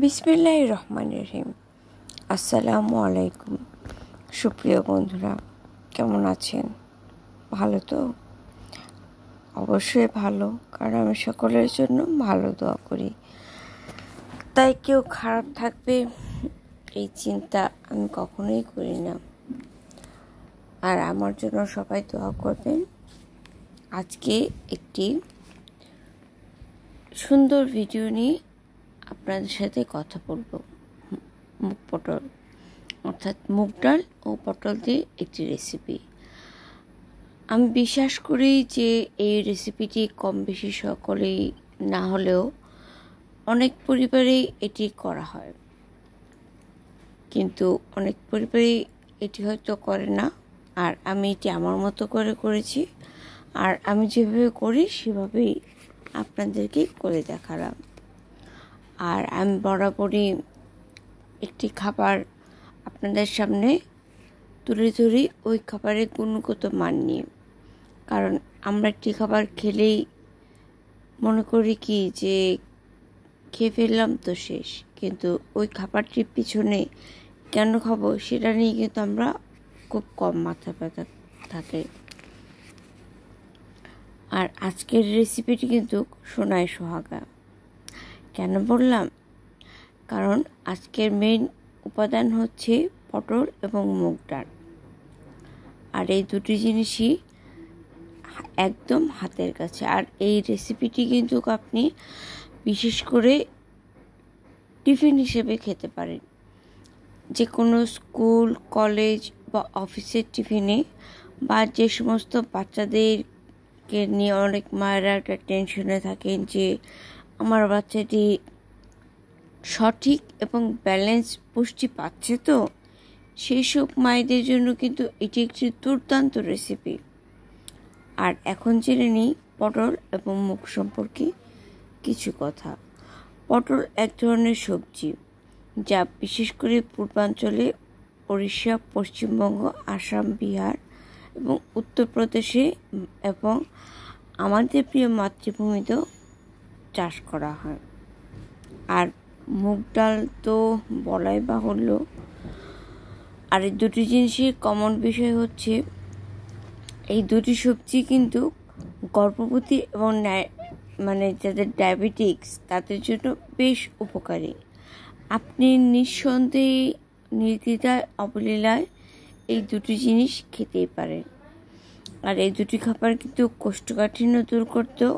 বিসমিল্লাহির রহমানির রহিম। আসসালামু আলাইকুম। সুপ্রিয় বন্ধুরা, কেমন আছেন? ভালো তো? অবশ্যই ভালো, কারণ আমি সকলের জন্য ভালো দোয়া করি। তাই কেউ খারাপ থাকবে এই চিন্তা আমি কখনোই করি না। আর আমার জন্য সবাই দোয়া করবেন। আজকে একটি সুন্দর ভিডিও নিয়ে আপনাদের সাথে কথা বলবো। মুগ পটল, অর্থাৎ মুগ ডাল ও পটল দিয়ে একটি রেসিপি। আমি বিশ্বাস করি যে এই রেসিপিটি কম বেশি সকলেই না হলেও অনেক পরিবারেই এটি করা হয়, কিন্তু অনেক পরিবারেই এটি হয়তো করে না। আর আমি এটি আমার মতো করে করেছি, আর আমি যেভাবে করি সেভাবেই আপনাদেরকে করে দেখালাম। আর আমি বরাবরই একটি খাবার আপনাদের সামনে তুলে ধরি ওই খাবারের গুণগত মান নিয়ে। কারণ আমরা একটি খাবার খেলেই মনে করি কি যে খেয়ে ফেললাম তো শেষ, কিন্তু ওই খাবারটির পিছনে কেন খাবো সেটা নিয়ে কিন্তু আমরা খুব কম মাথা ব্যথা থাকে। আর আজকের রেসিপিটি কিন্তু সোনায় সোহাগা। কেন বললাম? কারণ আজকের মেইন উপাদান হচ্ছে পটল এবং মুগ ডাল। আর এই দুটি জিনিসই একদম হাতের কাছে। আর এই রেসিপিটি কিন্তু আপনি বিশেষ করে টিফিন হিসেবে খেতে পারেন। যে কোনো স্কুল, কলেজ বা অফিসের টিফিনে, বা যে সমস্ত বাচ্চাদেরকে নিয়ে অনেক মায়েরা একটা টেনশনে থাকেন যে আমার বাচ্চাটি সঠিক এবং ব্যালেন্স পুষ্টি পাচ্ছে তো, সেই সব মায়েদের জন্য কিন্তু এটি একটি দুর্দান্ত রেসিপি। আর এখন জেনে নিই পটল এবং মুগ সম্পর্কে কিছু কথা। পটল এক ধরনের সবজি যা বিশেষ করে পূর্বাঞ্চলে ওড়িশা, পশ্চিমবঙ্গ, আসাম, বিহার এবং উত্তরপ্রদেশে এবং আমাদের প্রিয় মাতৃভূমিতেও চাষ করা হয়। আর মুগ ডাল তো বলাই বাহুল্য। আর এই দুটি জিনিসের কমন বিষয় হচ্ছে এই দুটি সবজি কিন্তু গর্ভবতী এবং যাদের ডায়াবেটিক্স তাদের জন্য বেশ উপকারী। আপনি নিঃসন্দেহে নির্দ্বিধায় অবলীলায় এই দুটি জিনিস খেতেই পারেন। আর এই দুটি খাবার কিন্তু কোষ্ঠকাঠিন্য দূর করতেও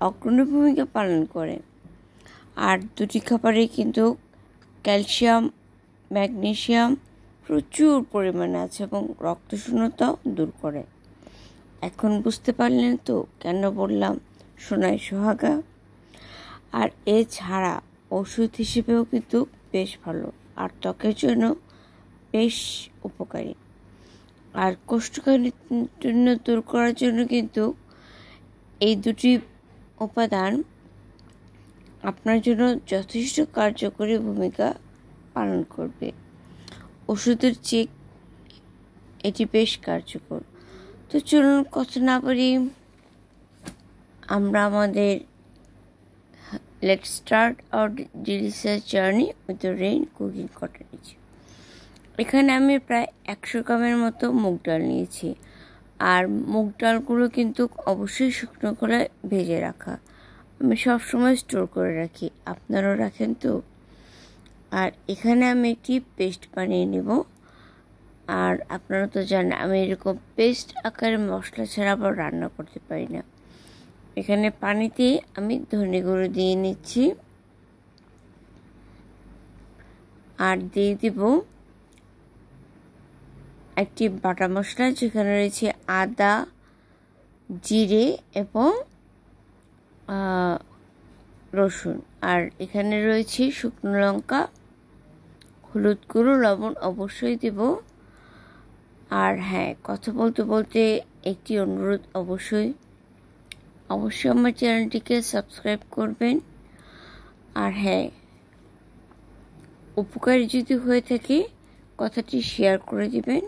অগ্রণী ভূমিকা পালন করে। আর দুটি খাবারে কিন্তু ক্যালসিয়াম, ম্যাগনেসিয়াম প্রচুর পরিমাণে আছে এবং রক্তশূন্যতাও দূর করে। এখন বুঝতে পারলেন তো কেন বললাম সোনায় সোহাগা? আর এছাড়া ওষুধ হিসেবেও কিন্তু বেশ ভালো, আর ত্বকের জন্য বেশ উপকারী। আর কোষ্ঠকাঠিন্য দূর করার জন্য কিন্তু এই দুটি উপাদান আপনার জন্য যথেষ্ট কার্যকরী ভূমিকা পালন করবে। ওষুধের চেয়ে এটি বেশ কার্যকর। তো চলুন কথা না বলি, আমরা আমাদের let's start our delicious journey with the rain cooking cottage. এখানে আমি প্রায় 100 গ্রামের মতো মুগ ডাল নিয়েছি। আর মুগ ডালগুলো কিন্তু অবশ্যই শুকনো খোলায় ভেজে রাখা। আমি সবসময় স্টোর করে রাখি, আপনারাও রাখেন তো? আর এখানে আমি একটি পেস্ট বানিয়ে নেব। আর আপনারা তো জানেন আমি এরকম পেস্ট আকারে মশলা ছাড়া আবার রান্না করতে পারি না। এখানে পানিতে আমি ধনে গুঁড়ো দিয়ে নিচ্ছি, আর দিয়ে দেব একটি বাটা মশলা যেখানে রয়েছে আদা, জিরে এবং রসুন। আর এখানে রয়েছে শুকনো লঙ্কা, হলুদ গুঁড়ো, লবণ অবশ্যই দেব। আর হ্যাঁ, কথা বলতে বলতে একটি অনুরোধ, অবশ্যই আমার চ্যানেলটিকে সাবস্ক্রাইব করবেন। আর হ্যাঁ, উপকারী যদি হয়ে থাকে কথাটি শেয়ার করে দিবেন।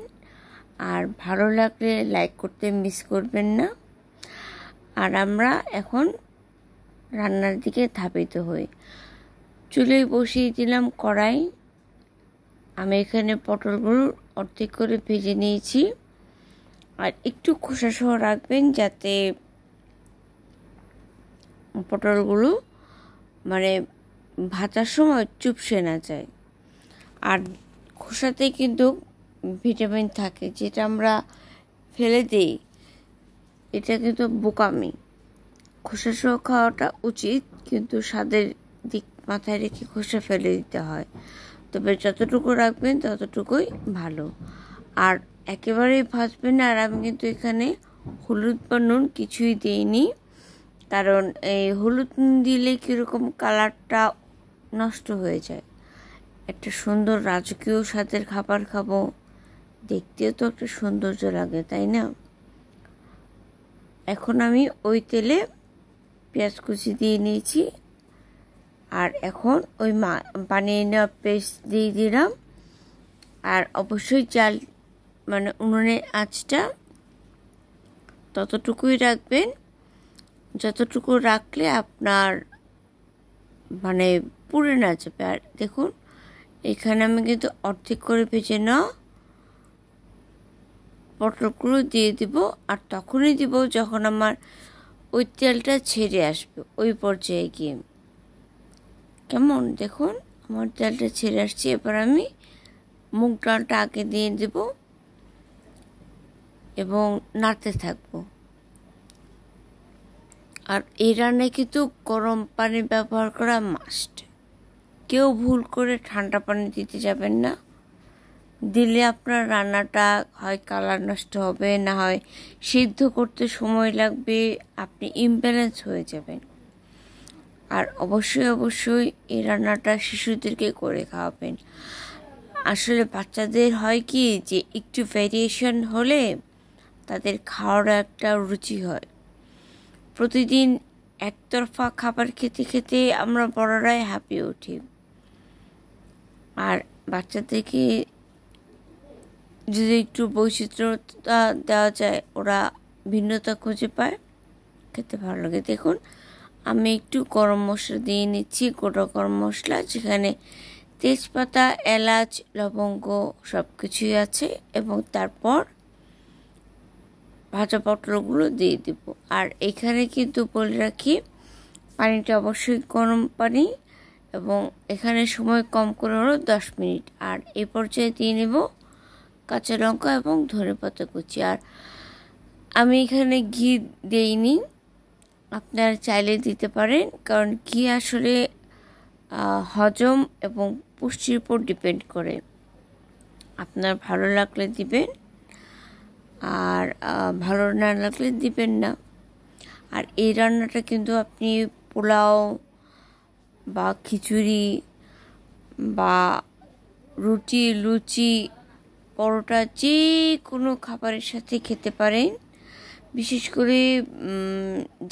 আর ভালো লাগলে লাইক করতে মিস করবেন না। আর আমরা এখন রান্নার দিকে ধাবিত হই। চুলায় বসিয়ে দিলাম কড়াই। আমি এখানে পটলগুলো অর্ধেক করে ভেজে নিয়েছি, আর একটু খোসা সহ রাখবেন যাতে পটলগুলো মানে ভাজার সময় চুপসে না যায়। আর খোসাতে কিন্তু ভিটামিন থাকে, যেটা আমরা ফেলে দিই, এটা কিন্তু বোকামি। খোসা সহ খাওয়াটা উচিত, কিন্তু স্বাদের দিক মাথায় রেখে খোসা ফেলে দিতে হয়। তবে যতটুকু রাখবেন ততটুকুই ভালো। আর একেবারেই ভাজবেন না। আর আমি কিন্তু এখানে হলুদ বা নুন কিছুই দিইনি, কারণ এই হলুদ নুন দিলে কীরকম কালারটা নষ্ট হয়ে যায়। একটা সুন্দর রাজকীয় স্বাদের খাবার খাবো, দেখতেও তো একটা সৌন্দর্য লাগে, তাই না? এখন আমি ওই তেলে পেঁয়াজ কুচি দিয়ে নিয়েছি, আর এখন ওই বানিয়ে নেওয়া পেস্ট দিয়ে দিলাম। আর অবশ্যই চাল মানে উনুনের আঁচটা ততটুকুই রাখবেন যতটুকু রাখলে আপনার মানে পুড়ে না যাবে। আর দেখুন, এখানে আমি কিন্তু অর্ধেক করে ভেজে নেওয়া পটলগুলো দিয়ে দিব। আর তখনই দিব যখন আমার ওই তেলটা ছেড়ে আসবে, ওই পর্যায়ে গিয়ে। কেমন, দেখুন আমার তেলটা ছেড়ে আসছে। এবার আমি মুগ ডালটা আগে দিয়ে দেব এবং নাড়তে থাকবো। আর এই রান্নায় কিন্তু গরম পানি ব্যবহার করা মাস্ট। কেউ ভুল করে ঠান্ডা পানি দিতে যাবেন না, দিলে আপনার রান্নাটা হয় কালার নষ্ট হবে, না হয় সিদ্ধ করতে সময় লাগবে, আপনি ইমব্যালেন্স হয়ে যাবেন। আর অবশ্যই এই রান্নাটা শিশুদেরকে করে খাওয়াবেন। আসলে বাচ্চাদের হয় কি যে একটু ভ্যারিয়েশন হলে তাদের খাওয়ার একটা রুচি হয়। প্রতিদিন একতরফা খাবার খেতে খেতে আমরা বড়রাই হাঁপিয়ে উঠি। আর বাচ্চাদেরকে যদি একটু বৈচিত্র্যতা দেওয়া যায়, ওরা ভিন্নতা খুঁজে পায়, খেতে ভালো লাগে। দেখুন, আমি একটু গরম মশলা দিয়ে নিচ্ছি, গোটা গরম মশলা, যেখানে তেজপাতা, এলাচ, লবঙ্গ সব কিছুই আছে। এবং তারপর ভাজা পটলগুলো দিয়ে দিব। আর এখানে কিন্তু বলে রাখি, পানিটা অবশ্যই গরম পানি, এবং এখানে সময় কম করে হলো 10 মিনিট। আর এই পর্যায়ে দিয়ে নেব কাঁচা লঙ্কা এবং ধনেপাতা কুচি। আর আমি এখানে ঘি দেইনি, আপনারা চাইলে দিতে পারেন, কারণ ঘি আসলে হজম এবং পুষ্টির উপর ডিপেন্ড করে। আপনার ভালো লাগলে দিবেন, আর ভালো না লাগলে দিবেন না। আর এই রান্নাটা কিন্তু আপনি পোলাও বা খিচুড়ি বা রুটি, লুচি, পরোটা, যে কোনো খাবারের সাথে খেতে পারেন। বিশেষ করে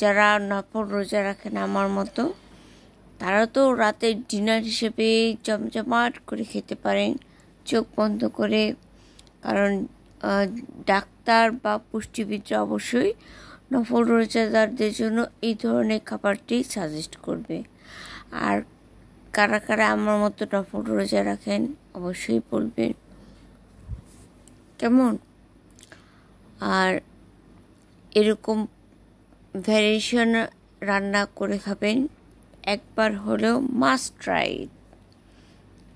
যারা নফল রোজা রাখেন আমার মতো, তারা তো রাতের ডিনার হিসেবে জমজমাট করে খেতে পারেন চোখ বন্ধ করে। কারণ ডাক্তার বা পুষ্টিবিদরা অবশ্যই নফল রোজাদারদের জন্য এই ধরনের খাবারটি সাজেস্ট করবে। আর কারা কারা আমার মতো নফল রোজা রাখেন অবশ্যই বলবেন, কেমন? আর এরকম ভ্যারিয়েশন রান্না করে খাবেন, একবার হলেও মাস্ট ট্রাই।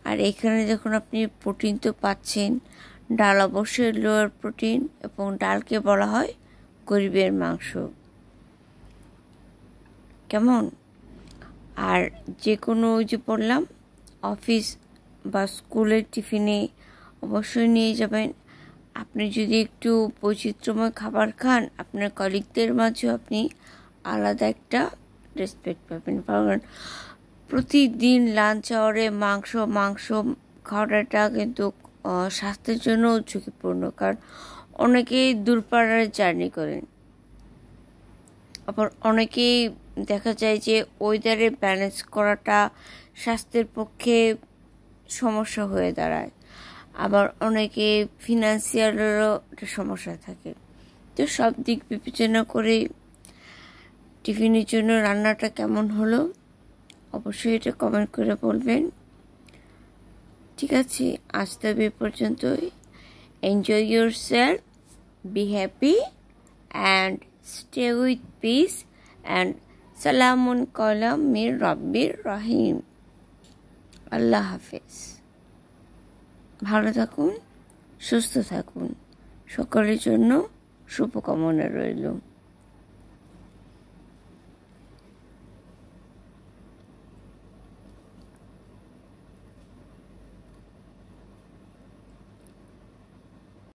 আর এখানে যখন আপনি প্রোটিন তো পাচ্ছেন, ডাল অবশ্যই লোয়ার প্রোটিন, এবং ডালকে বলা হয় গরিবের মাংস, কেমন? আর যে কোনো ওই যে বললাম, অফিস বা স্কুলের টিফিনে অবশ্যই নিয়ে যাবেন। আপনি যদি একটু বৈচিত্র্যময় খাবার খান, আপনার কলিগদের মাঝেও আপনি আলাদা একটা রেসপেক্ট পাবেন। কারণ প্রতিদিন লাঞ্চ আওয়ারে মাংস খাওয়াটা কিন্তু স্বাস্থ্যের জন্য ঝুঁকিপূর্ণ। কারণ অনেকেই দূরপাড়ায় জার্নি করেন, আবার অনেকেই দেখা যায় যে ওয়েদারে ব্যালেন্স করাটা স্বাস্থ্যের পক্ষে সমস্যা হয়ে দাঁড়ায়। আবার অনেকে ফিনান্সিয়ালেরও একটা সমস্যা থাকে। তো সব দিক বিবেচনা করে টিফিনের জন্য রান্নাটা কেমন হলো অবশ্যই এটা কমেন্ট করে বলবেন। ঠিক আছে, আজ তবে এ পর্যন্তই। Enjoy your self, be happy and stay with piece and সালামুন কলাম মির রব্বির রহিম। আল্লাহ হাফেজ। ভালো থাকুন, সুস্থ থাকুন। সকলের জন্য শুভকামনা রইল।